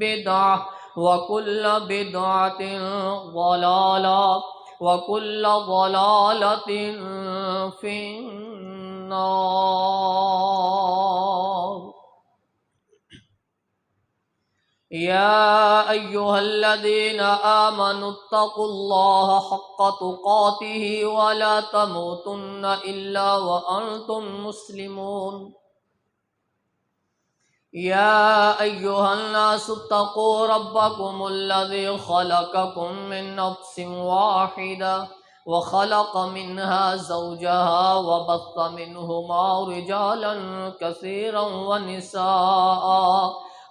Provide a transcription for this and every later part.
بدعة وكل بدعة ضلالة وكل ضلالة في النار. يا أيها الذين آمنوا اتقوا الله حق تقاته ولا تموتن إلا وأنتم مسلمون. يا أيها الناس اتقوا ربكم الذي خلقكم من نفس واحدة وخلق منها زوجها وبث منهما رجالا كثيرا ونساء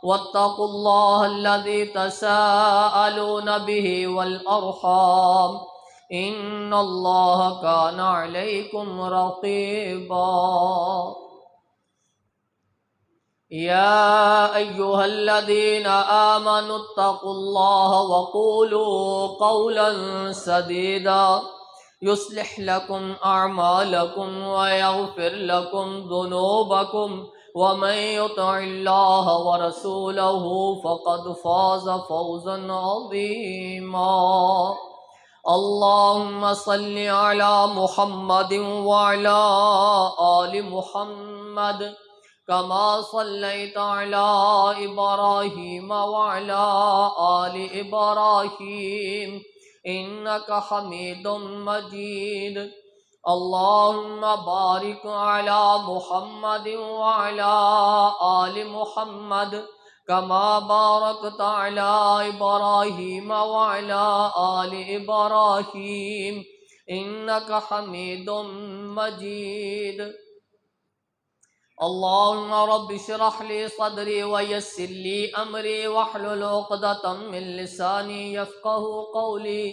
واتقوا الله الذي تساءلون به والأرحام إن الله كان عليكم رقيبا. يا أيها الذين آمنوا اتقوا الله وقولوا قولا سديدا يصلح لكم أعمالكم ويغفر لكم ذنوبكم ومن يطع الله ورسوله فقد فاز فوزا عظيما. اللهم صل على محمد وعلى آل محمد كما صليت على إبراهيم وعلى آل إبراهيم إنك حميد مجيد. اللهم بارك على محمد وعلى آل محمد كما باركت على إبراهيم وعلى آل إبراهيم إنك حميد مجيد. اللهم رب اشرح لي صدري ويسر لي أمري واحلل عقدة من لساني يفقه قولي.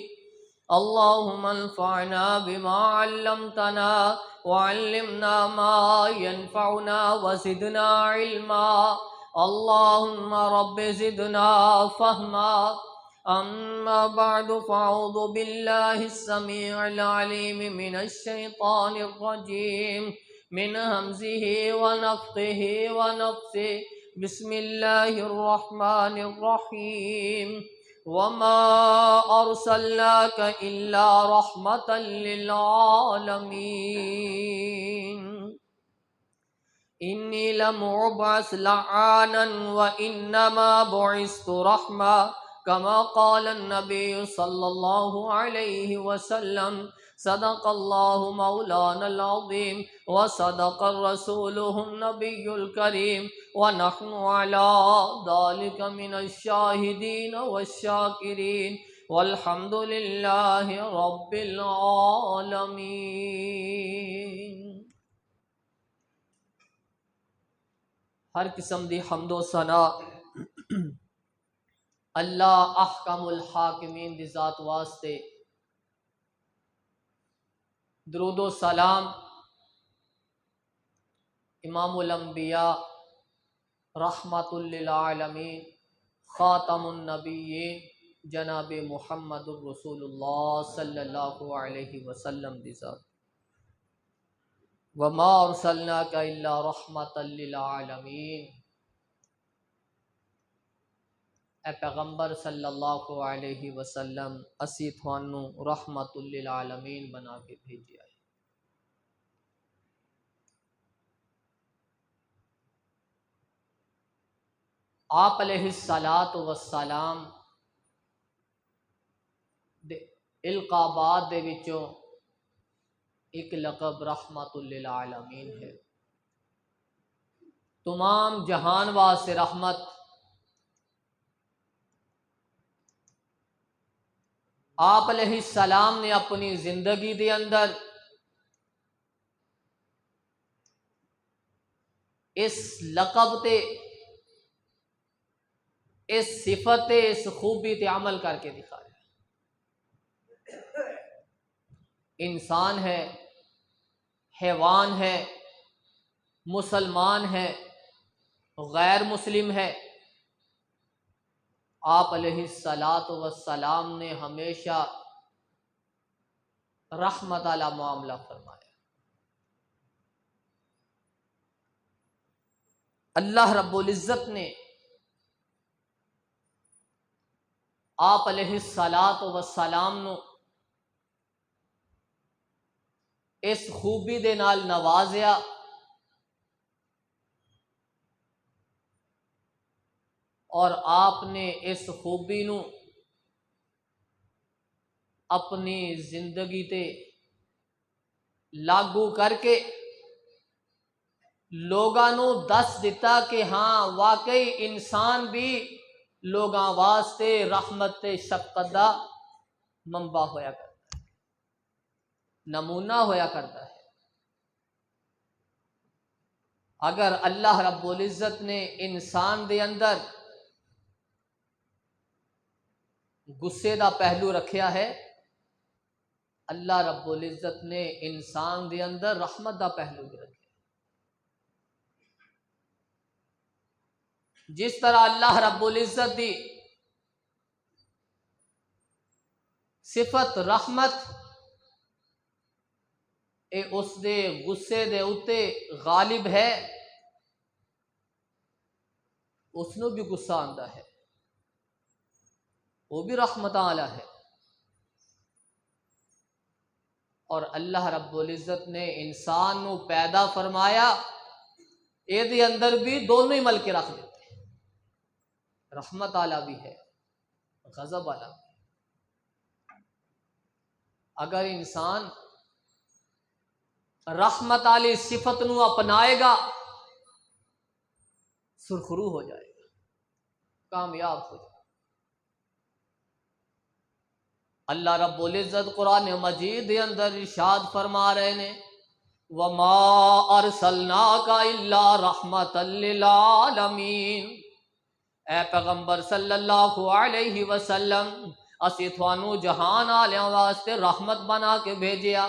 اللهم انفعنا بما علمتنا وعلمنا ما ينفعنا وزدنا علما. اللهم رب زدنا فهما. أما بعد فأعوذ بالله السميع العليم من الشيطان الرجيم من همزه ونفخه ونفثه. بسم الله الرحمن الرحيم. وما أرسلناك إلا رحمة للعالمين. إني لم أبعث لعانا وإنما بعثت رحمة كما قال النبي صلى الله عليه وسلم. صدق الله مولانا العظيم وصدق رسوله النبي الكريم ونحن على ذلك من الشاهدين والشاكرين والحمد لله رب العالمين. ہر قسم دی حمد و ثنا اللہ احکم الحاکمین دی ذات واسطے. درود و سلام امام الانبیاء رحمت للعالمین خاتم النبیین جناب محمد الرسول اللہ صلی اللہ علیہ وسلم دی ذات. وما ارسلناک الا رحمت للعالمین. اے پیغمبر صلی اللہ علیہ وسلم اسی تھانوں رحمت للعالمین بنا کے بھیجیا ہے. آپ علیہ الصلاۃ والسلام دے القابات دے وچوں ایک لقب رحمت للعالمین ہے. تمام جہان واسطے رحمت. آپ علیہ السلام نے اپنی زندگی دے اندر اس لقب تے اس صفت تے اس خوبی تے عمل کر کے دکھایا. انسان ہے، حیوان ہے، مسلمان ہے، غیر مسلم ہے، آپ علیہ الصلاۃ والسلام نے ہمیشہ رحمت والا معاملہ فرمایا. اللہ رب العزت نے آپ علیہ الصلاۃ والسلام نو اس خوبی دے نال نوازیا اور آپ نے اس خوبی نو اپنی زندگی تے لاگو کر کے لوگاں نو دس دیتا کہ ہاں واقعی انسان بھی لوگاں واسطے رحمت تے شفقت دا منبع ہویا کرتا ہے، نمونہ ہویا کرتا ہے۔ اگر اللہ رب العزت نے انسان دے اندر غصے دا پہلو رکھیا ہے، اللہ رب العزت نے انسان دے اندر رحمت دا پہلو بھی رکھیا۔ جس طرح اللہ رب العزت دی صفت رحمت اے اس دے غصے دے اتے غالب ہے، اس نو بھی غصہ آندا ہے، وہ بھی رحمت والا ہے۔ اور اللہ رب العزت نے انسان نو پیدا فرمایا، اے دے اندر بھی دونوں ہی مل کے رکھ دیتے ہیں، رحمت والا بھی ہے، غضب والا بھی۔ اگر انسان رحمت والی صفت نو اپنائے گا سرخرو ہو جائے گا، کامیاب ہو جائے گا۔ اللہ رب العزت قرآن مجید دے اندر ارشاد فرما رہے نے وَمَا أَرْسَلْنَاكَ إِلَّا رَحْمَةً لِّلْعَالَمِينَ، اے پیغمبر صلی اللہ علیہ وسلم اسی تھانو جہان آلیاں واسطے رحمت بنا کے بھیجیا۔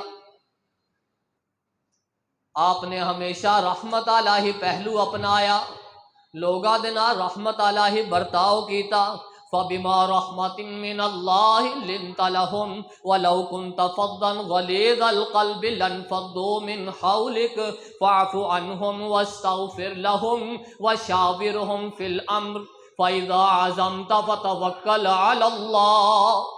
آپ نے ہمیشہ رحمت والا ہی پہلو اپنایا، لوگاں دے نال رحمت والا ہی برتاؤ کیتا۔ فَبِمَا رَحْمَةٍ مِّنَ اللَّهِ لِنتَ لَهُمْ وَلَوْ كُنْتَ فَظًّا غَلِيظَ الْقَلْبِ لَانفَضُّوا مِنْ حَوْلِكَ فَاعْفُ عَنْهُمْ وَاسْتَغْفِرْ لَهُمْ وَشَاوِرْهُمْ فِي الْأَمْرِ فَإِذَا عَزَمْتَ فَتَوَكَّلْ عَلَى اللَّهِ۔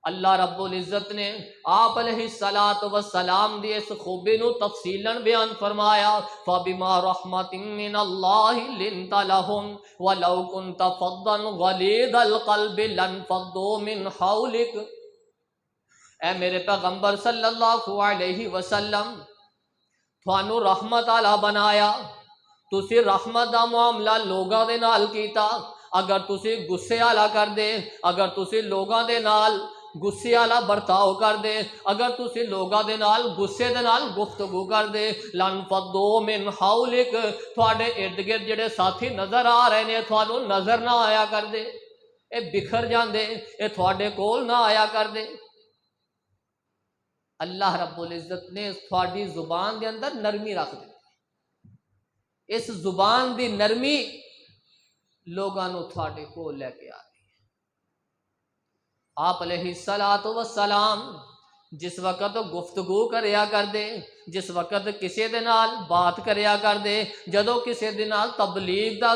اللہ رب العزت نے آپ علیہ الصلاۃ والسلام دی اس خوبی نو تفصیلاً بیان فرمایا، فَبِمَا رَحْمَةٍ مِّنَ اللَّهِ لِنتَ لَهُمْ وَلَوْ كُنْتَ فَظًّا غَلِيظَ الْقَلْبِ لَانفَضُّوا مِنْ حَوْلِكَ، اے میرے پیغمبر صلی اللہ علیہ وسلم تھانو رحمت والا بنایا، تسی رحمت دا معاملہ لوگاں دے نال کیتا۔ اگر تسی غصے والا کر دے، اگر تسی لوگاں دے نال غصے والا برتاؤ کر دے، اگر تسی لوگاں دے نال غصے دے نال گفتگو کر دے، لَانفَضُّوا مِنْ حَوْلِكَ، تھوڑے ارد گرد جڑے ساتھی نظر آ رہے نے تھانو نظر نہ آیا کر دے، اے بکھر جاندے، اے تھوڑے کول نہ آیا کر دے۔ اللہ رب العزت نے تھوڑی زبان دے اندر نرمی رکھ دی، اس زبان دی نرمی لوگاں نو تھوڑے کول لے کے آ گئی۔ آپ علیہ الصلاۃ والسلام جس وقت گفتگو کریا کر دے، جس وقت کسی دے نال بات کریا کر دے، جدو کسی دے نال تبلیغ دا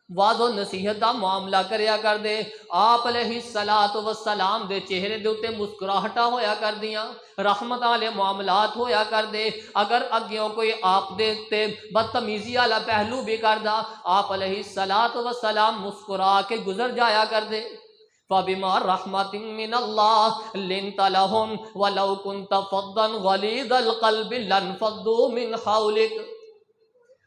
واض و نصیحت دا معاملہ کریا کر دے، آپ علیہ الصلاۃ والسلام دے چہرے دے اوتے مسکراہٹاں ہویا کر دیاں، رحمت والے معاملات ہویا کر دے۔ اگر اگیوں کوئی آپ دے تے بدتمیزی والا پہلو بھی کردا، آپ علیہ الصلاۃ والسلام مسکرا کے گزر جایا کر دے۔ فَبِمَا رَحْمَةٍ مِّنَ اللَّهِ لِنتَ لَهُمْ وَلَوْ كُنْتَ فَظًّا غَلِيظَ الْقَلْبِ لَانفَضُّوا مِنْ حَوْلِكَ،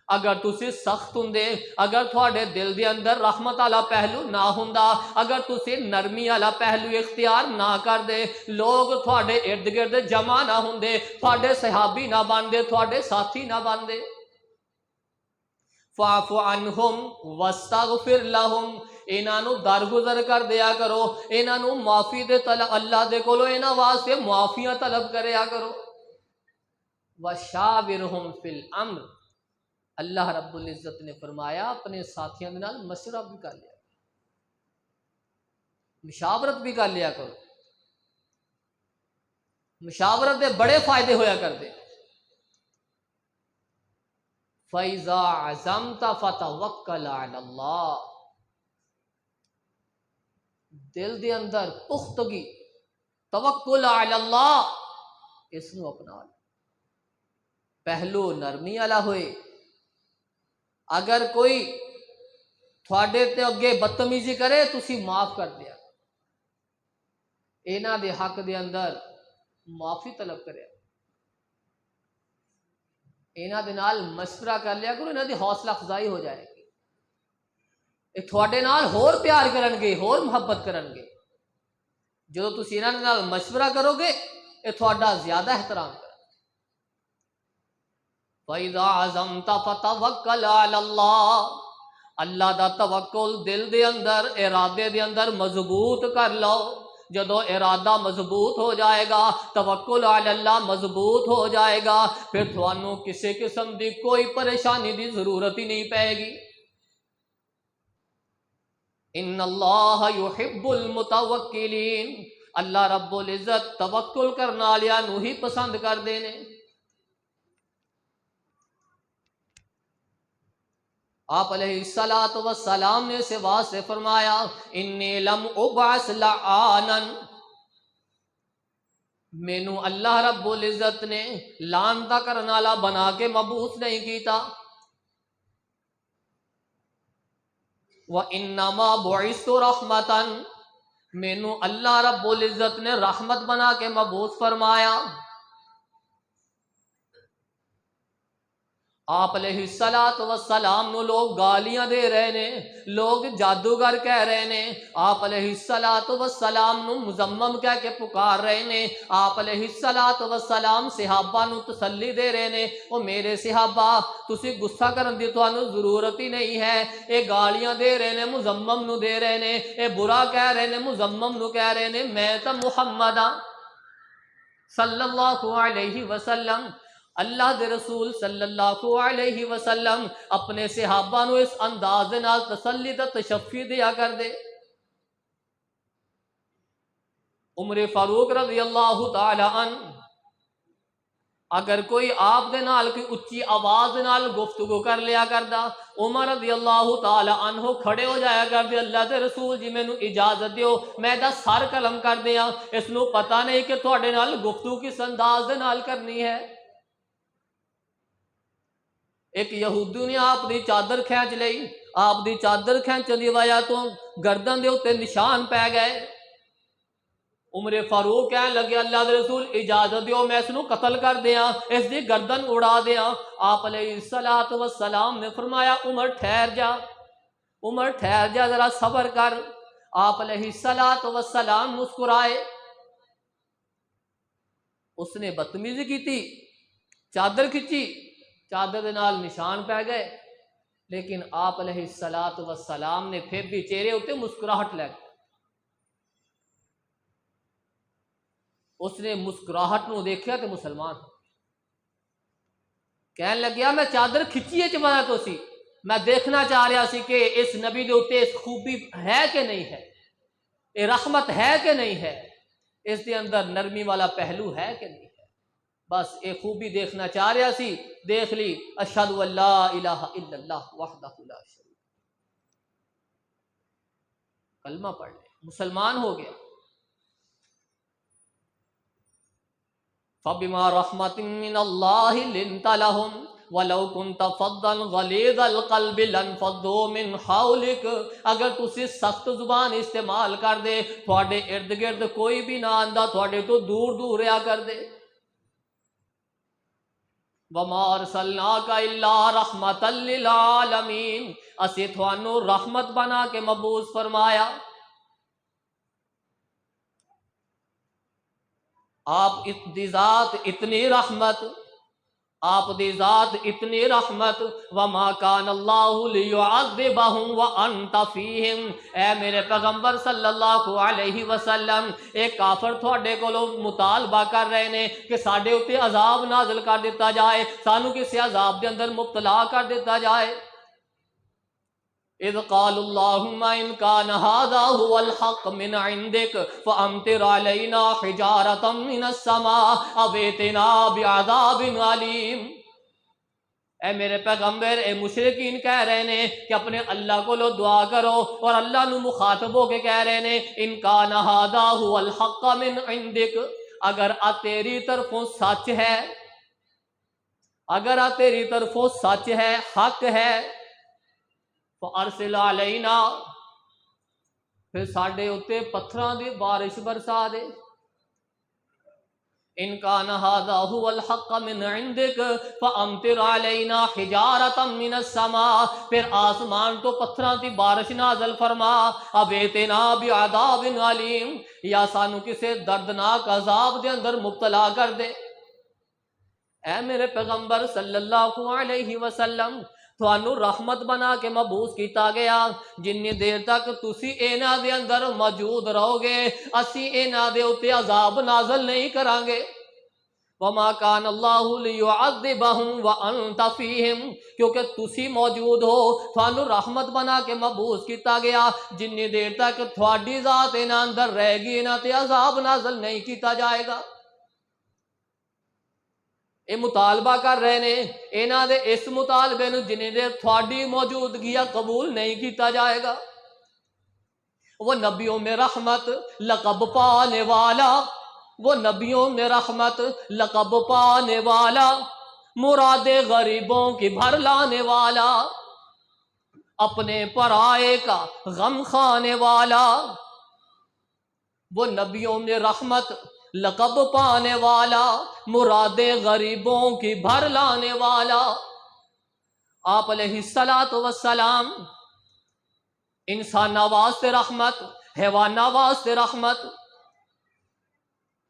اگر تسی سخت ہوندے، اگر تھوڑے دل دے اندر رحمت والا پہلو نہ ہوندا، اگر تسی نرمی والا پہلو اختیار نہ کر دے، لوگ تھوڑے ارد گرد جمع نہ ہوندے، تھوڑے صحابی نہ بندے، تھوڑے ساتھی نہ بندے۔ فَاعْفُ عَنْهُمْ وَاسْتَغْفِرْ لَهُمْ، انہاں نو درگزر کر دیا کرو، انہاں نو معافی دے طلب، اللہ دے کولو انہاں واسطے معافیاں طلب کریا کرو۔ وَشَاوِرْهُمْ فِي الْأَمْرِ، اللہ رب العزت نے فرمایا اپنے ساتھیاں دے نال مشورہ بھی کر لیا، مشاورت بھی کر لیا کرو، مشاورت دے بڑے فائدے ہویا کر دے۔ فَإِذَا عَزَمْتَ فَتَوَكَّلْ عَلَى اللَّهِ، دل دے اندر پختگی، توکل علی اللہ، اس نو اپنا لو۔ پہلو نرمی والا ہوئے۔ اگر کوئی تھوڑے تے اگے بدتمیزی کرے تسی معاف کر دیا، انہاں دے حق دے اندر معافی طلب کرے، انہاں دے نال مشورہ کر لیا کرو، انہاں دی حوصلہ افزائی ہو جائے گی، یہ تھوڑے نال ہور پیار کرن گے، ہور محبت کرن گے۔ جو تسی انہاں دے نال مشورہ کرو گے یہ تھوڑا زیادہ احترام کرن گے۔ فَإِذَا عَزَمْتَ فَتَوَكَّلْ عَلَى اللَّهِ، اللہ دا توکل دل دے اندر، ارادے دے اندر مضبوط کر لو۔ جدو ارادہ مضبوط ہو جائے گا، توکل علی اللہ مضبوط ہو جائے گا، پھر تھانوں کسی قسم دی کوئی پریشانی دی ضرورت ہی نہیں پائے گی۔ ان اللہ یحب المتوکلین، اللہ رب العزت توکل کرنے والیاں نو ہی پسند کردے نے۔ آپ علیہ الصلوۃ والسلام نے سے واسطے فرمایا انی لم ابعث لعانا، مینو اللہ رب العزت نے لعنتا کرنے والا بنا کے مبعوث نہیں کیتا، وانما بعثت رحمتا، مینو اللہ رب العزت نے رحمت بنا کے مبعوث فرمایا۔ آپ علیہ الصلوۃ والسلام نو لوگ گالیاں دے رہے نے، لوگ جادوگر کہہ رہے نے، آپ علیہ الصلوۃ والسلام نو مذمم کہہ کے پکار رہے نے، آپ علیہ الصلوۃ والسلام صحابہ نو تسلی دے رہے نے، او میرے صحابہ تسی غصہ کرن دی تانوں ضرورت ہی نہیں ہے، اے گالیاں دے رہے نے، مذمم نو دے رہے نے، اے برا کہہ رہے نے، مذمم نو کہہ رہے نے، میں تا محمد صلی اللہ علیہ وسلم، اللہ دے رسول صلی اللہ علیہ وسلم اپنے صحابہ نو اس انداز دے نال تسلی تے تشفی دیا کر دے۔ عمر فاروق رضی اللہ تعالی عنہ اگر کوئی آپ دے نال کوئی اچھی آواز دے نال گفتگو کر لیا کردا، عمر رضی اللہ تعالی عنہ کھڑے ہو جایا کردے، اللہ دے رسول جی مینوں اجازت دیو میں دا سر قلم کر دیاں، اس نو پتہ نہیں کہ تواڈے نال گفتگو کس انداز دے نال کرنی ہے۔ ایک یہودی نے آپ دی چادر کھینچ لئی، آپ دی چادر کھینچن دی وجہ تو گردن دے اوتے نشان پے گئے۔ عمر فاروق کہنے لگے اللہ دے رسول اجازت دیو میں اس نو قتل کر دیاں، اس دی گردن اڑا دیاں۔ آپ علیہ الصلوۃ والسلام نے فرمایا عمر ٹھہر جا، عمر ٹھہر جا، ذرا صبر کر۔ آپ علیہ الصلوۃ والسلام مسکرائے، اس نے بدتمیزی کی تھی، چادر کھچی، چادر دے نال نشان پہ گئے، لیکن آپ علیہ الصلوۃ والسلام نے پھر بھی چہرے اتے مسکراہٹ لے گئی۔ اس نے مسکراہٹ نو دیکھیا تے مسلمان کہنے لگیا میں چادر کھچیے چ وجہ تو سی، میں دیکھنا چاہ رہا سی کہ اس نبی دے اتے اس خوبی ہے کہ نہیں ہے، یہ رحمت ہے کہ نہیں ہے، اس دے اندر نرمی والا پہلو ہے کہ نہیں ہے، بس ایک خوبی دیکھنا چاہ رہا سی، دیکھ لی۔ اشہد ان لا الہ الا اللہ وحدہ لا شریک، کلمہ پڑھ لے، مسلمان ہو گیا۔ فَبِمَا رَحْمَةٍ مِّنَ اللَّهِ لِنْتَ لَهُمْ وَلَوْ كُنْتَ فَضًّا غَلِيظَ الْقَلْبِ لَانفَضُّوا مِنْ حَوْلِكَ، اگر تسی سخت زبان استعمال کر دے تھوڑے ارد گرد کوئی بھی نہ آندا، تھوڑے تو دور دور رہا کر دے۔ وَمَا أَرْسَلْنَاكَ إِلَّا رَحْمَةً لِّلْعَالَمِينَ، اسی تھانوں رحمت بنا کے مبعوث فرمایا۔ آپ دی ذات اتنی رحمت، آپ دی ذات اتنی رحمت، وَمَا كَانَ اللَّهُ لِيُعَذِّبَهُمْ وَأَنْتَ فِيهِمْ، اے میرے پیغمبر صلی اللہ علیہ وسلم، ایک کافر تھوڑے کولو مطالبہ کر رہے نے کہ ساڈے اوتے عذاب نازل کر دیتا جائے، سانو کسی عذاب دے اندر مبتلا کر دیتا جائے۔ اذ قالوا اللهم ان كان هذا هو الحق من عندك فامطر علينا حجارة من السماء او ائتنا بعذاب عليم، اے میرے پیغمبر، اے مشرکین کہہ رہے نے کہ اپنے اللہ کو لو دعا کرو، اور اللہ نو مخاطب ہو کے کہہ رہے نے ان کان ھذا ھو الحق من عندک، اگر آ تیری طرفوں سچ ہے، اگر آ تیری طرفوں سچ ہے، حق ہے، فارسل علینا، پھر ساڈے اتے پتھراں دی بارش برسا دے۔ ان کان ھذا ھو الحق من عندک فامطر علینا حجارۃ من السماء، پھر آسمان تو پتھراں دی بارش نازل فرما، اب اتنا بعذاب علیم، یا سانو کسے دردناک عذاب دے اندر مبتلا کر دے۔ اے میرے پیغمبر صلی اللہ علیہ وسلم، تھانو رحمت بنا کے مبعوث کیتا گیا، جنی دیر تک تسی انہاں دے اندر موجود رہو گے اسی انہاں دے اوتے عذاب نازل نہیں کران گے۔ وما کان اللہ لیعذبہم وانت فیہم، کیونکہ تسی موجود ہو، تھانو رحمت بنا کے مبعوث کیتا گیا، جنی دیر تک تھوڑی ذات انہاں اندر رہے گی انہاں تے عذاب نازل نہیں کیتا جائے گا۔ یہ مطالبہ کر رہے نے انہاں دے اس مطالبے نو جنہیں دیر تھوڑی موجودگی قبول نہیں کیتا جائے گا۔ وہ نبیوں میں رحمت لقب پانے والا، وہ نبیوں میں رحمت لقب پانے والا، مراد غریبوں کی بھر لانے والا، اپنے پرائے کا غم کھانے والا، وہ نبیوں میں رحمت لقب پانے والا، مراد غریبوں کی بھر لانے والا۔ آپ علیہ السلام انسان واسطے رحمت، حیوان واسطے رحمت۔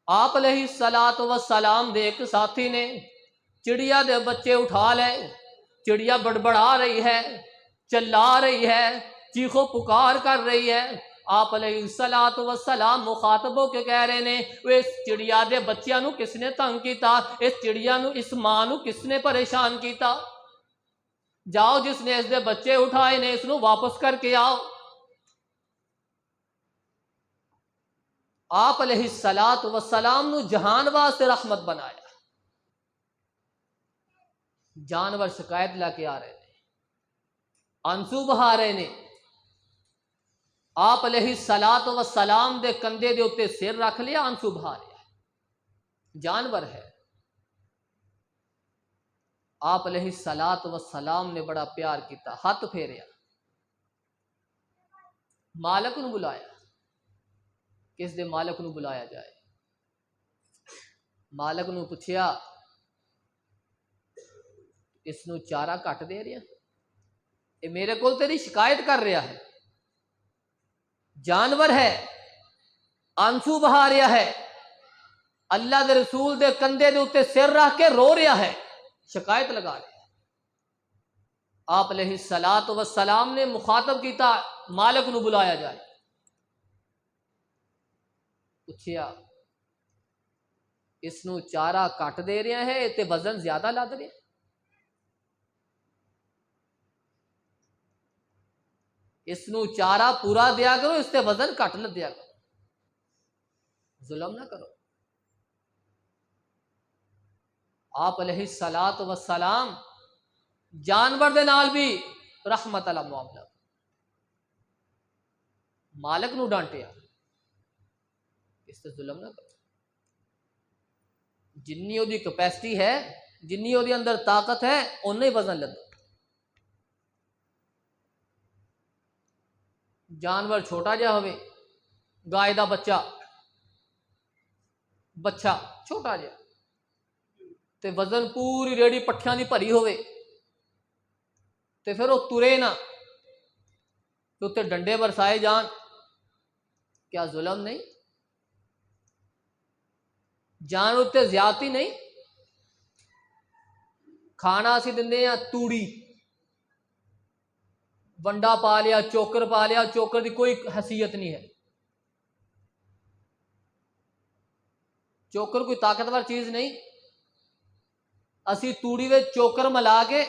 آپ علیہ السلام دے ایک ساتھی نے چڑیا دے بچے اٹھا لے، چڑیا بڑبڑا رہی ہے، چلا رہی ہے، چیخو پکار کر رہی ہے۔ آپ علیہ السلام مخاطب ہو کے کہہ رہے نے وہ اس چڑیا دے بچیاں نو کس نے تنگ کیتا، اس چڑیا نو، اس ماں نو کس نے پریشان کیتا، جاؤ جس نے اس دے بچے اٹھائے نے اس نو واپس کر کے آؤ۔ آپ علیہ السلام نو جہان واسطے رحمت بنایا۔ جانور شکایت لا کے آ رہے نے، آنسو بہا رہے نے، آپ علیہ السلام دے کندھے دے اوتے سر رکھ لیا، آنسو بہا لیا، جانور ہے۔ آپ علیہ السلام نے بڑا پیار کیتا، ہاتھ پھیریا، مالک نو بلایا، کس دے مالک نو بلایا جائے، مالک نو پوچھیا اس نو چارہ کٹ دے رہا، یہ میرے کول تیری شکایت کر رہا ہے، جانور ہے، آنسو بہا رہا ہے، اللہ دے رسول دے کندھے دے اوتے سر رکھ کے رو رہا ہے، شکایت لگا رہا ہے۔ آپ علیہ السلام نے مخاطب کیتا مالک نو بلایا جائے، پوچھیا اس نو چارہ کٹ دے رہا ہے تے وزن زیادہ لد رہا، اس نو چارہ پورا دیا کرو، اس تے وزن کٹ لدیا کرو، ظلم نہ کرو۔ آپ علیہ السلام جانور دے نال بھی رحمت والا معاملہ، مالک نو ڈانٹیا اس تے ظلم نہ کرو، جنی دی کیپیسٹی ہے، جنی دی اندر طاقت ہے اونا ہی وزن لدو۔ جانور چھوٹا جہا ہوئے، گائے دا بچہ چھوٹا جہا تے وزن پوری ریڑی پٹھیاں دی بھری ہوئے تے پھر وہ ترے نہ تے اتنے ڈنڈے برسائے جان، کیا ظلم نہیں؟ جانور اتنے زیادتی نہیں؟ کھانا اسی دندے ہیں توڑی، ونڈا پا لیا، چوکر پا لیا، چوکر دی کوئی حیثیت نہیں ہے، چوکر کوئی طاقتور چیز نہیں، اسی توڑی وچ چوکر ملا کے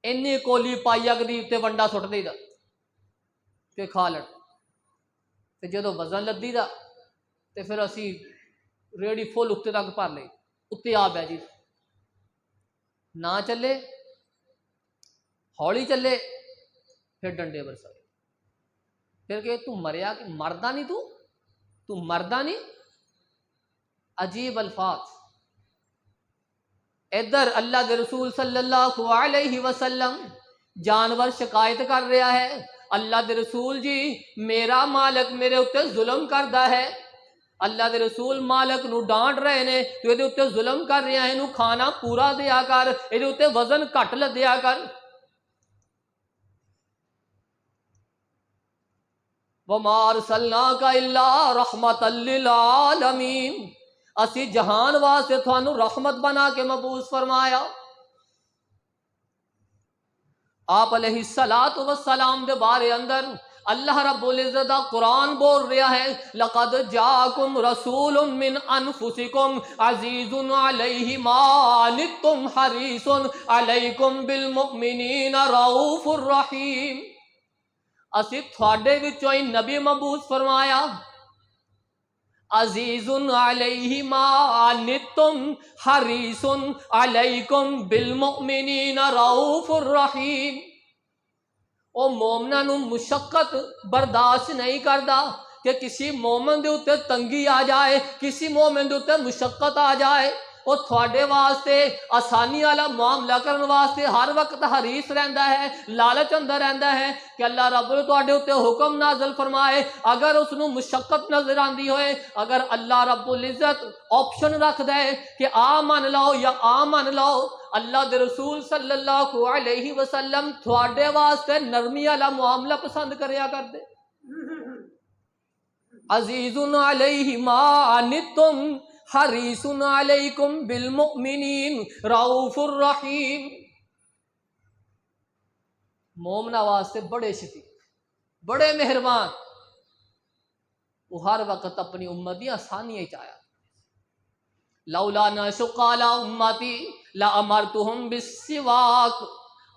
اینی کولی پائی اگ دی تے ونڈا سٹ دئی دا تے کھا لڑ، تے جدو وزن لدی دا تے پھر اسی ریڑی فل اتنے تک بھر لئی، اتنے آ بہ جی، نہ چلے ہولی چلے پھر ڈنڈے برسائے، پھر کہ تو مریا کہ مردہ نہیں، تو مردہ نہیں۔ عجیب الفاظ۔ ادھر اللہ دے رسول صلی اللہ علیہ وسلم جانور شکایت کر رہا ہے، اللہ دے رسول جی میرا مالک میرے اتنے ظلم کردا ہے۔ اللہ دے رسول مالک نو ڈانٹ رہے نے تو یہ اتنے ظلم کر رہے ہیں، کھانا پورا دیا کر، یہ اتنے وزن گھٹ لدیا کر۔ وَمَا أَرْسَلْنَاكَ إِلَّا رَحْمَةً لِّلْعَالَمِينَ، اسی جہان واسطے تھانوں رحمت بنا کے مبعوث فرمایا۔ آپ علیہ الصلوۃ والسلام دے بارے اندر اللہ رب العزت قرآن بول رہا ہے، لَقَدْ جَاءَكُمْ رَسُولٌ مِّنْ أَنفُسِكُمْ عَزِيزٌ عَلَيْهِ مَا عَنِتُّمْ حَرِيصٌ عَلَيْكُمْ بِالْمُؤْمِنِينَ رَءُوفٌ رَحِيمٌ۔ اسی تھوڑے وچوں ہی نبی مبعوث فرمایا، عزیز علیہ ما عنتم حریص علیکم بالمؤمنین رؤوف الرحیم۔ او مومناں نو مشقت برداشت نہیں کردا کہ کسی مومن دے اوتے تنگی آ جائے، کسی مومن دے اوتے مشقت آ جائے۔ وہ تھوڑے واسطے آسانی والا معاملہ کرنے واسطے ہر وقت حریص رہندا ہے، لالچ اندر رہندا ہے کہ اللہ رب نے تواڈے اوتے حکم نازل فرمائے۔ اگر اس نو مشقت نظر آندی ہوئے، اگر اللہ رب العزت آپشن رکھ دے کہ آ من لو یا آ من لو، اللہ دے رسول صلی اللہ علیہ وسلم تواڈے واسطے نرمی والا معاملہ پسند کریا کر دے۔ عزیز علیہ ما عنتم حریص علیکم بالمؤمنین رؤوف الرحیم۔ مومنہ واسطے بڑے شفیق، بڑے مہربان، وہ ہر وقت اپنی امت دی آسانی چاہیا۔ لولا نشق علی امتی لامرتہم بالسواک۔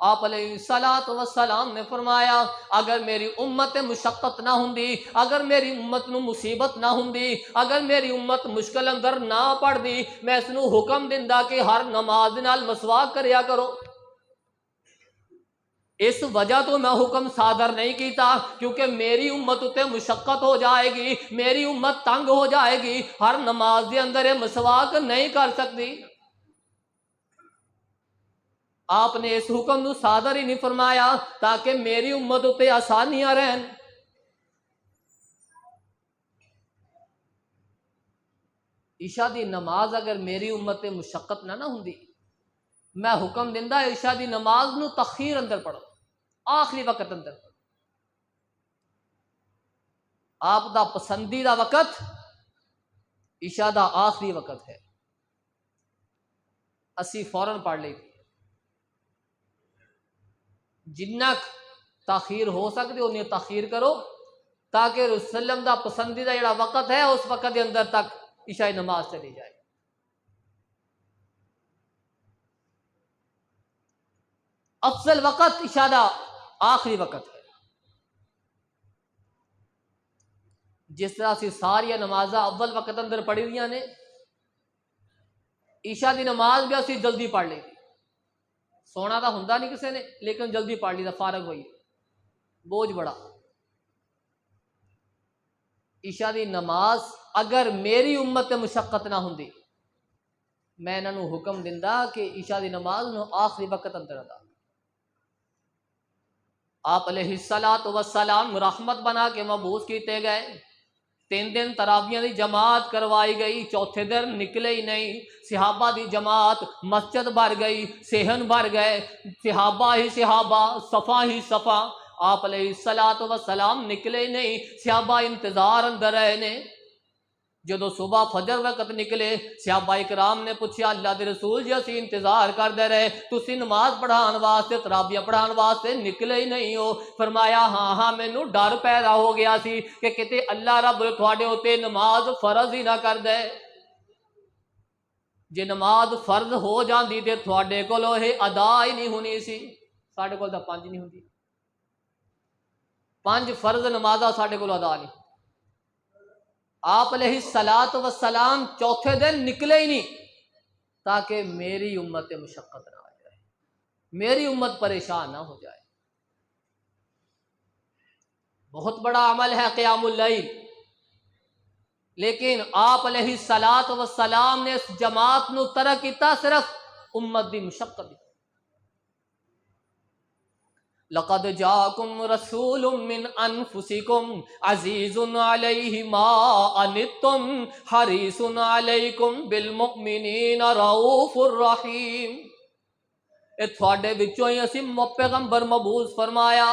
آپ علیہ الصلوۃ والسلام نے فرمایا اگر میری امت مشقت نہ ہوندی، اگر میری امت نو مصیبت نہ ہوندی، اگر میری امت مشکل اندر نہ پڑدی، میں اس نو حکم دیندا کہ ہر نماز نال مسواک کریا کرو۔ اس وجہ تو میں حکم صادر نہیں کیتا کیونکہ میری امت اتے مشقت ہو جائے گی، میری امت تنگ ہو جائے گی، ہر نماز دے اندر مسواک نہیں کر سکتی۔ آپ نے اس حکم نو صادر ہی نہیں فرمایا تاکہ میری امت اتے آسانیاں رہن۔ عشاء دی نماز اگر میری امت مشقت نہ ہوندی، میں حکم دیندا عشاء دی نماز نو تخیر اندر پڑھو، آخری وقت اندر پڑھو۔ آپ دا پسندیدہ وقت عشاء دا آخری وقت ہے، اسی فوراً پڑھ لئی، جنہ تاخیر ہو سکتی انہیں تاخیر کرو تاکہ رسول صلی اللہ علیہ وسلم دا پسندیدہ جڑا وقت ہے اس وقت کے اندر تک عشاء نماز چلی جائے۔ افضل وقت عشاء دا آخری وقت ہے۔ جس طرح سے ساری نمازاں اول وقت اندر پڑھی ہوئی نے، عشاء دی نماز بھی اسی جلدی پڑھ لی، سونا تو ہوندا نہیں کسی نے لیکن جلدی پڑھ لی، فارغ ہوئی، بوجھ بڑا۔ عشاء دی نماز اگر میری امت مشقت نہ ہوندی، میں انہاں نو حکم دیندا کہ عشاء دی نماز نو آخری وقت اندر ادا۔ آپ علیہ الصلوۃ والسلام رحمت بنا کے مبعوث کیتے گئے، 3 دن تراویح دی جماعت کروائی گئی، چوتھے دن نکلے ہی نہیں، صحابہ دی جماعت مسجد بھر گئی، صحن بھر گئے، صحابہ ہی صحابہ، صفا ہی صفا۔ آپ علیہ الصلوۃ والسلام نکلے ہی نہیں، صحابہ انتظار اندر رہے نے۔ جدو صبح فجر وقت نکلے، صحابہ اکرام نے پوچھا اللہ دے رسول جی اسی انتظار کردے رہے، تسی نماز پڑھان واسطے تراویح پڑھان واسطے نکلے ہی نہیں ہو۔ فرمایا ہاں مینوں ڈر پیدا ہو گیا سی کہ کتے اللہ رب تھوڑے ہوتے نماز فرض ہی نہ کر دے۔ جے نماز فرض ہو جاندی تے تھوڑے کولوں یہ ادا ہی نہیں ہونی سی، ساڈے کول تاں 5 نہیں ہوندی، 5 فرض نمازاں ساڈے کول ادا نہیں۔ آپ علیہ الصلوۃ والسلام چوتھے دن نکلے ہی نہیں تاکہ میری امت مشقت نہ آ جائے۔ میری امت پریشان نہ ہو جائے۔ بہت بڑا عمل ہے قیام اللیل، لیکن آپ علیہ الصلاۃ والسلام نے اس جماعت نو ترک کیتا صرف امت دی مشقت۔ لقد جاءکم رسول من انفسکم عزیز علیہ ما عنتم حریص علیکم بالمؤمنین رؤوف الرحیم۔ اے تھوڑے وچوں ہی اسی پیغمبر مبعوث فرمایا،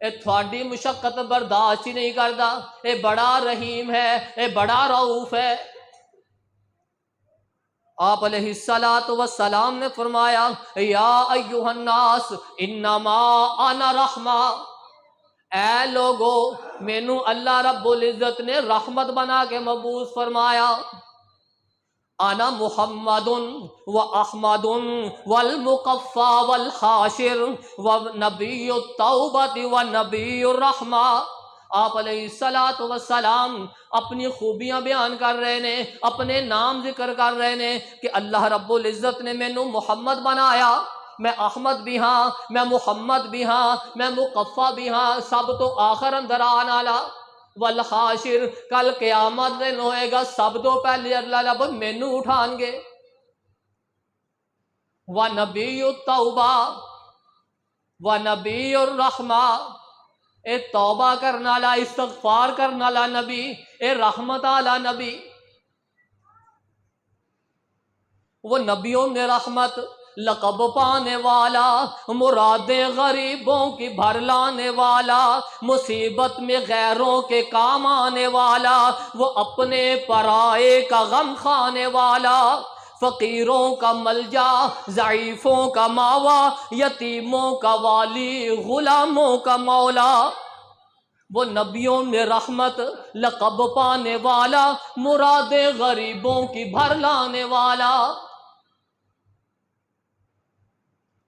اے تھوڑی مشقت برداشت ہی نہیں کردا، اے بڑا رحیم ہے، اے بڑا رؤوف ہے۔ آپ علیہ الصلاۃ والسلام نے فرمایا یا ایھا الناس انما انا رحمہ، اے لوگو مینوں اللہ رب العزت نے رحمت بنا کے مبعوث فرمایا۔ انا محمد و احمد والمقفى والحاشر ونبی التوبۃ ونبی الرحمہ۔ آپ علیہ الصلاۃ والسلام اپنی خوبیاں بیان کر رہے نے، اپنے نام ذکر کر رہے نے کہ اللہ رب العزت نے مینوں محمد بنایا، میں احمد بھی ہاں، میں محمد بھی ہاں، میں مقفع بھی ہاں، سب تو آخر اندر آن والا، والحاشر کل قیامت دن ہوئے گا سب تو پہلے اللہ رب مینوں اٹھان گے، ونبی التوبہ ونبی الرحمہ، اے توبہ کرنے والا، استغفار کرنے والا نبی، اے رحمت والا نبی۔ وہ نبیوں میں رحمت، لقب پانے والا، مرادیں غریبوں کی بھر لانے والا، مصیبت میں غیروں کے کام آنے والا، وہ اپنے پرائے کا غم کھانے والا، فقیروں کا ملجا، ضعیفوں کا ماوا، یتیموں کا والی، غلاموں کا مولا۔ وہ نبیوں میں رحمت، لقب پانے والا، مرادیں غریبوں کی بھر لانے والا۔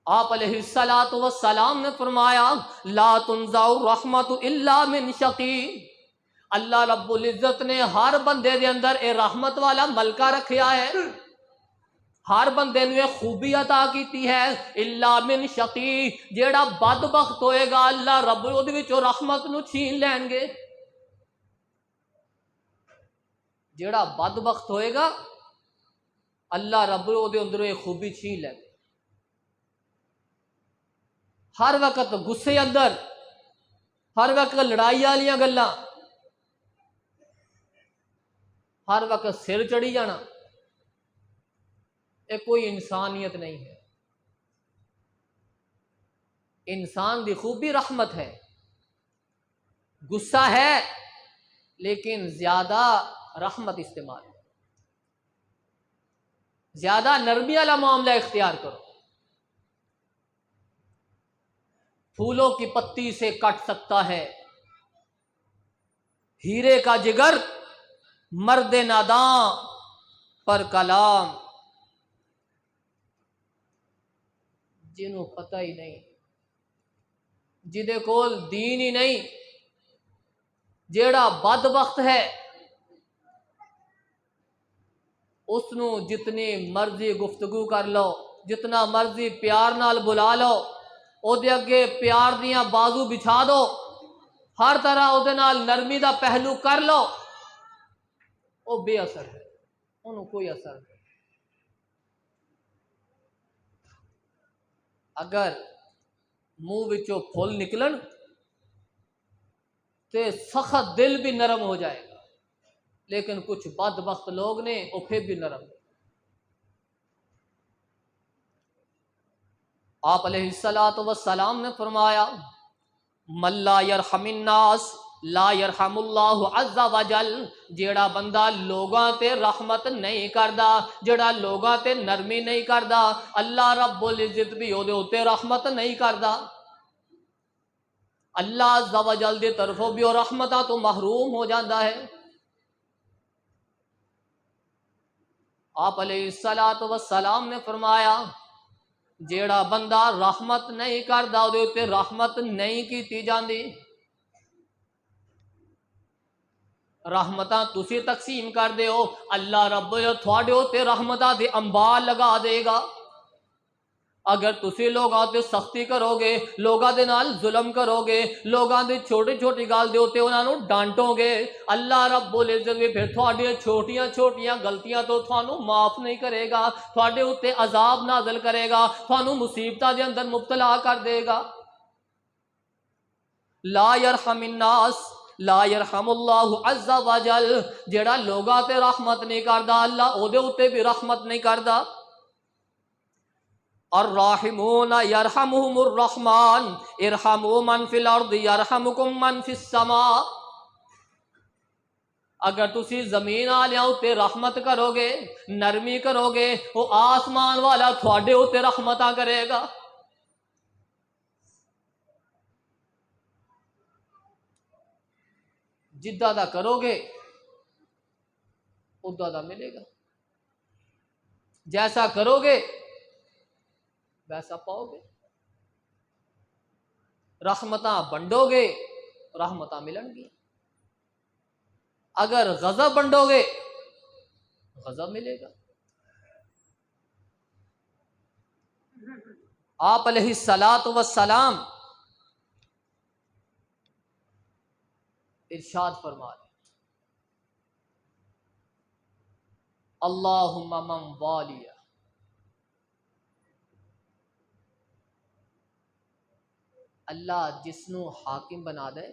آپ علیہ الصلاۃ والسلام نے فرمایا لا تنزع الرحمت الا من شقی، اللہ رب العزت نے ہر بندے دے اندر اے رحمت والا ملکہ رکھیا ہے، ہر بندے نو ایک خوبی عطا کیتی ہے، الا من شقی، جیڑا بدبخت ہوئے گا اللہ رب اودے وچوں رحمت نو چھین لین گے، جیڑا بدبخت ہوئے گا اللہ رب اودے اندروں ایک خوبی چھین لین گے۔ ہر وقت غصے اندر، ہر وقت لڑائی والیاں گلاں، ہر وقت سر چڑھی جانا، یہ کوئی انسانیت نہیں ہے۔ انسان دی خوبی رحمت ہے، غصہ ہے لیکن زیادہ رحمت استعمال، زیادہ نرمی والا معاملہ اختیار کرو۔ پھولوں کی پتی سے کٹ سکتا ہے ہیرے کا جگر، مرد ناداں پر کلام، جنہوں پتہ ہی نہیں، جدے کول دین ہی نہیں، جیڑا بدبخت ہے اس نو جتنی مرضی گفتگو کر لو، جتنا مرضی پیار نال بلا لو، او دے اگے پیار دیاں بازو بچھا دو، ہر طرح او دے نال نرمی دا پہلو کر لو، او بے اثر ہے، انہوں کوئی اثر نہیں۔ اگر منہ وچوں پھول نکلن تے سخت دل بھی نرم ہو جائے گا، لیکن کچھ بدبخت لوگ نے وہ پھر بھی نرم۔ آپ علیہ الصلاۃ والسلام نے فرمایا من لا یرحم الناس لا یرحم اللہ عز وجل، جیڑا بندہ لوگاں تے رحمت نہیں کردا، جیڑا لوگاں تے نرمی نہیں کردا، اللہ رب العزت بھی او دے اوتے رحمت نہیں کردا، اللہ عز وجل دی طرفوں بھی او رحمتاں تو محروم ہو جاندا ہے۔ آپ علیہ الصلاۃ والسلام نے فرمایا جیڑا بندہ رحمت نہیں کردا او دے اوتے رحمت نہیں کیتی جاندی، رحمتاں تسی تقسیم کر دے ہو، اللہ رب تھوڑے اوتے رحمتاں دے انبار لگا دے گا۔ اگر تسی لوگاں تے سختی کرو گے، لوگاں دے نال ظلم کرو گے، لوگاں دے چھوٹی چھوٹی گل دے اوتے انہاں نوں ڈانٹو گے، اللہ رب العزت بھی پھر تھوڑی چھوٹیاں چھوٹیاں غلطیاں تو تھانوں معاف نہیں کرے گا، تھوڑے اوتے عذاب نازل کرے گا، تھانوں مصیبتاں دے اندر مبتلا کر دے گا۔ لا یرحم الناس لا یرحم اللہ عز وجل، جڑا لوگاں تے رحمت نہیں کردا اللہ او دے اوتے بھی رحمت نہیں کردا۔ الراحمون یرحمہم الرحمن ارحموا من فی الارض یرحمکم من فی السماء۔ اگر تسی زمین والیاں اوتے رحمت کرو گے، نرمی کرو گے، وہ آسمان والا تھوڑے اوتے رحمتاں کرے گا۔ جدہ دا کرو گے ادا دا ملے گا، جیسا کرو گے ویسا پاؤ گے۔ رحمتاں بنڈو گے رحمتاں ملن گی، اگر غضب بنڈو گے غضب ملے گا۔ آپ علیہ الصلاۃ والسلام ارشاد فرما رہے اللہم من والیہ، اللہ جس نو حاکم بنا دے،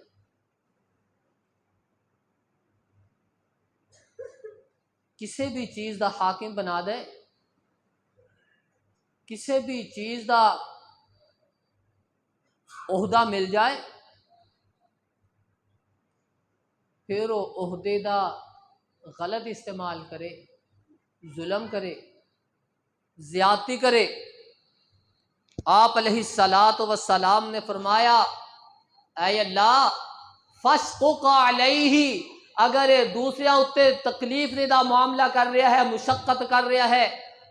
کسی بھی چیز دا حاکم بنا دے، کسی بھی چیز دا عہدہ مل جائے، پھر وہ عہدے دا غلط استعمال کرے، ظلم کرے، زیادتی کرے، آپ علیہ الصلاۃ والسلام نے فرمایا اے اللہ فشقق علیہ، اگر دوسرے اتے تکلیف دہ معاملہ کر رہا ہے، مشقت کر رہا ہے،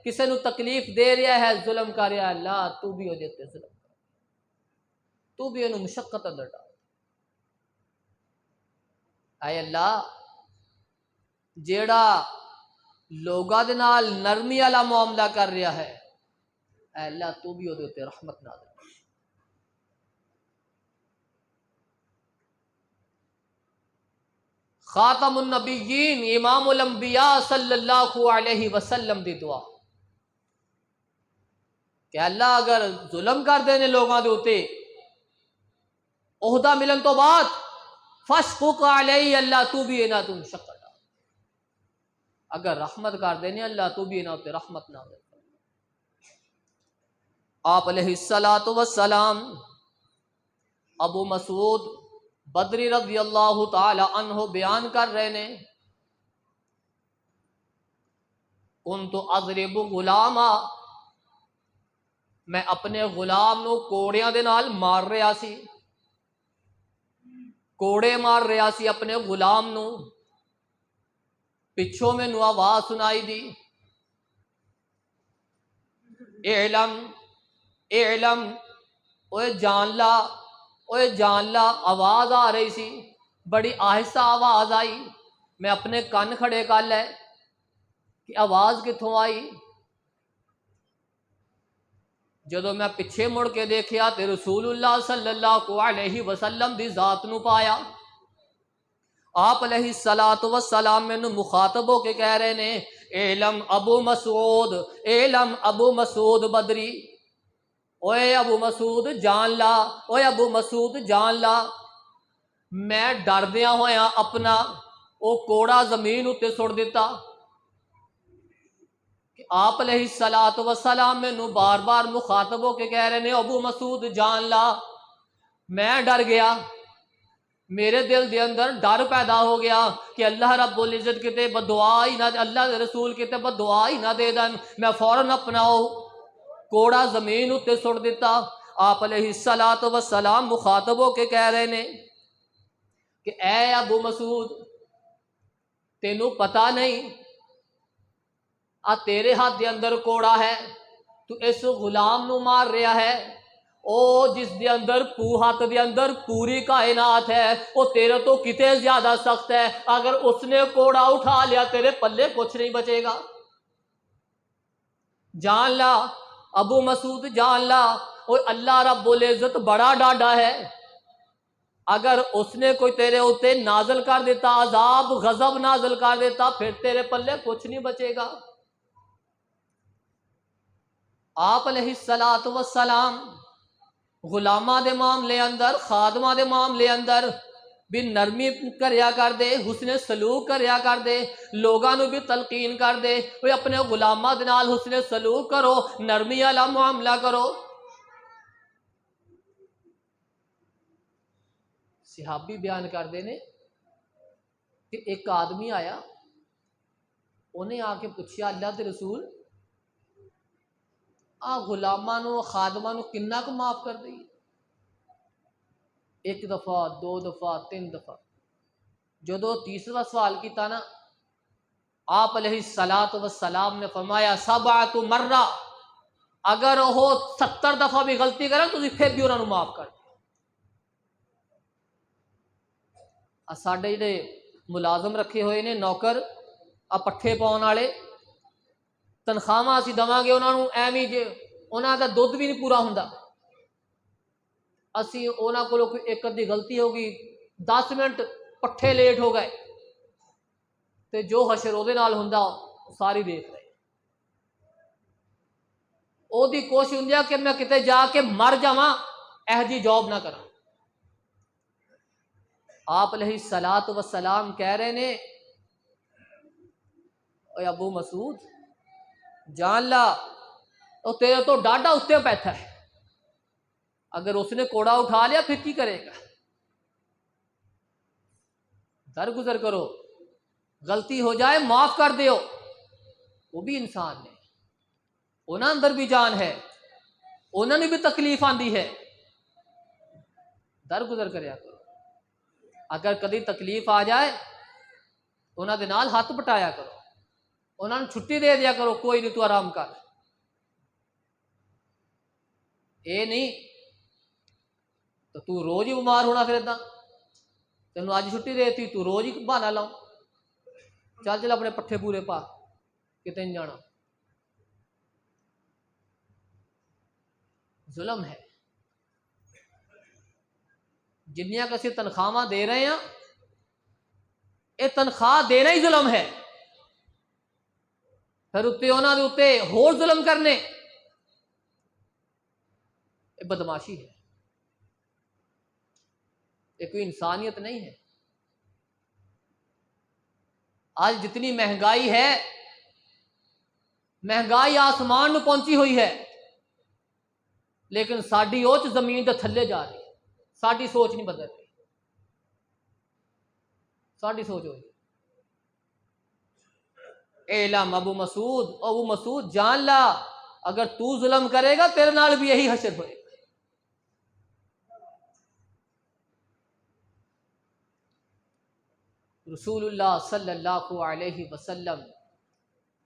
کسی نو تکلیف دے رہا ہے، ظلم کر رہا ہے، اللہ تو بھی وہ ظلم کر، تو بھی انہوں مشقت اندر ڈال۔ اے اللہ جیڑا لوگاں دے نال نرمی والا معاملہ کر رہا ہے، اے اللہ تو بھی وہ رحمت نازل کر۔ خاتم النبیین امام الانبیاء صلی اللہ علیہ وسلم دی دعا کہ اللہ اگر ظلم کر دینے لوگاں دے اوتے عہدہ ملن تو بعد فشقق علیہ، اللہ تو بھی انہاں تو مشقت ڈال، اگر رحمت کر دینے اللہ تو بھی انہاں تے رحمت نازل کر۔ آپ علیہ الصلاۃ والسلام ابو مسعود بدری رضی اللہ تعالی عنہ بیان کر رہے نے کنت اضرب غلاما، میں اپنے غلام نو کوڑیاں دے نال مار رہا سی، کوڑے مار رہا سی اپنے غلام نو، پچھوں میں نو آواز سنائی دی اعلم اعلم، اوے جان لا اوے جان لا، آواز آ رہی سی، بڑی آہستہ آواز آئی، میں اپنے کان کھڑے کر لے کہ آواز کتھوں آئی، جدو میں پیچھے مڑ کے دیکھیا تے رسول اللہ صلی اللہ علیہ وسلم دی ذات نو پایا۔ آپ علیہ الصلاۃ والسلام مینوں مخاطب ہو کے کہہ رہے نے اعلم ابو مسعود، اعلم ابو مسعود بدری، اوے ابو مسعود جان لا، اوے ابو مسعود جان لا، میں ڈردیاں ہویاں اپنا او کوڑا زمین اتے سٹ دیتا کہ آپ علیہ الصلاۃ والسلام مینوں بار بار مخاطب ہو کے کہہ رہے نے ابو مسعود جان لا، میں ڈر گیا، میرے دل دے اندر ڈر پیدا ہو گیا کہ اللہ رب العزت کتے بدعا ہی نہ، اللہ دے رسول کتے بدعا ہی نہ دے دن، میں فوراً اپنا کوڑا زمین اتے سٹ دیتا۔ آپ علیہ الصلاۃ والسلام مخاطب ہو کے کہہ رہے نے کہ اے ابو مسعود تینوں پتہ نہیں آ تیرے ہاتھ دے اندر کوڑا ہے، تو اس غلام نو مار رہا ہے، او جس دے اندر ہاتھ دے اندر پوری کائنات ہے، وہ تیرے تو کتے زیادہ سخت ہے، اگر اس نے کوڑا اٹھا لیا تیرے پلے کچھ نہیں بچے گا، جان لا ابو مسعود جان لا، اور اللہ رب العزت بڑا ڈاڈا ہے، اگر اس نے کوئی تیرے اوتے نازل کر دیتا، عذاب غضب نازل کر دیتا، پھر تیرے پلے کچھ نہیں بچے گا۔ آپ علیہ الصلات والسلام غلاماں دے معاملے اندر، خادماں دے معاملے اندر بھی نرمی کریا کر دے، حسن سلوک کریا کر دے، لوگاں نو بھی تلقین کر دے، وہ اپنے غلاماں دے نال حسن سلوک کرو، نرمی والا معاملہ کرو۔ صحابی بیان کردے نے کہ ایک آدمی آیا، انہیں آ کے پوچھیا اللہ دے رسول غلاماں نو خادماں نو کنا کو معاف کر دئی؟ ایک دفعہ، دو دفعہ، تین دفعہ، جدو تیسرا سوال کیتا نا، آپ علیہ الصلات والسلام نے فرمایا سبعۃ مرہ، اگر وہ 70 دفعہ بھی غلطی کرے تو پھر بھی انہوں نے معاف کر دیا۔ ساڈے جڑے ملازم رکھے ہوئے نے نوکر پٹھے پاؤن والے، تنخواہ اسی دواں گے انہوں نے ایویں جے انہوں کا دودھ بھی نہیں پورا ہوندا، اسی انہوں کو ایک ادھی غلطی ہوگی 10 منٹ پٹھے لیٹ ہو گئے تے جو حشر وہ نال ہوندا ساری دیکھ رہے، او دی کوشش ہوندی ہے کہ میں کتے جا کے مر جاواں ایہو جی جاب نہ کراں۔ آپ علیہ الصلات والسلام کہہ رہے نے اے ابو مسعود جان لا، او تیرے تو ڈاڈا اتنے بیٹھا ہے، اگر اس نے کوڑا اٹھا لیا پھر کی کرے گا؟ درگزر کرو، غلطی ہو جائے معاف کر دیو، وہ بھی انسان نے، انہاں اندر بھی جان ہے، انہوں نے بھی تکلیف آندی ہے، درگزر کریا کرو۔ اگر کدی تکلیف آ جائے انہاں دے نال ہاتھ بٹایا کرو، انہوں نے چھٹی دے دیا کرو، کوئی نہیں تو آرام کر، اے نہیں تو روز ہی بیمار ہونا، پھر اداں تینوں اج چھٹی دیتی تو روز ہی بہانا لاؤ، چل چل اپنے پٹھے پورے پا، کتے نہیں جانا۔ ظلم ہے، جنیاں کسی تنخواہ دے رہے ہیں یہ تنخواہ دینا ہی ظلم ہے، پھر اتنے انہوں نے اتنے ہور ظلم کرنے، یہ بدماشی ہے، یہ کوئی انسانیت نہیں ہے۔ آج جتنی مہنگائی ہے، مہنگائی آسمان میں پہنچی ہوئی ہے، لیکن ساڈی اوچ زمین دے تھلے جا رہی ہے، ساڈی سوچ نہیں بدل رہی، ساڈی سوچ ہوئی۔ اعلم ابو مسعود جان لا، اگر تو ظلم کرے گا تیرے نال بھی یہی حشر ہوئے گا۔ رسول اللہ صلی اللہ علیہ وسلم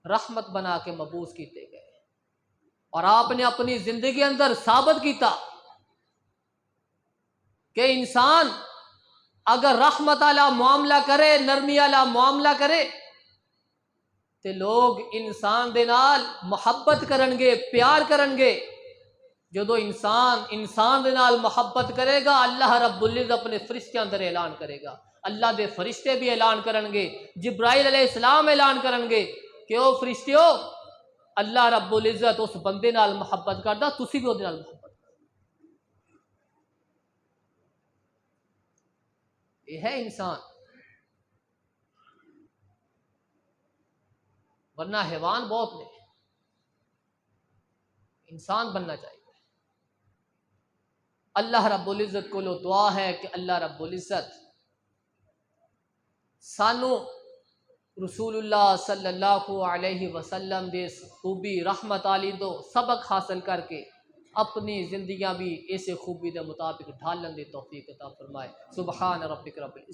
رحمت بنا کے مبعوث کیتے گئے، اور آپ نے اپنی زندگی اندر ثابت کیتا کہ انسان اگر رحمت والا معاملہ کرے، نرمی والا معاملہ کرے تے لوگ انسان دے نال محبت کرن گے، پیار کرن گے۔ جدو انسان دے نال محبت کرے گا، اللہ رب العزت اپنے فرشتے اندر اعلان کرے گا، اللہ دے فرشتے بھی اعلان کرن گے، جبرائیل علیہ السلام اعلان کرن گے کہ او فرشتیو اللہ رب العزت اس بندے نال محبت کردا، تسی بھی اودے نال محبت کرو۔ یہ ہے انسان، ورنہ حیوان بہت نے، انسان بننا چاہیے۔ اللہ رب العزت کو لو دعا ہے کہ اللہ رب العزت سانو رسول اللہ صلی اللہ علیہ وسلم دے خوبی رحمت علی دو سبق حاصل کر کے اپنی زندگیاں بھی ایسے خوبی دے مطابق ڈھالن دے توفیق عطا فرمائے۔ سبحان ربک رب العزت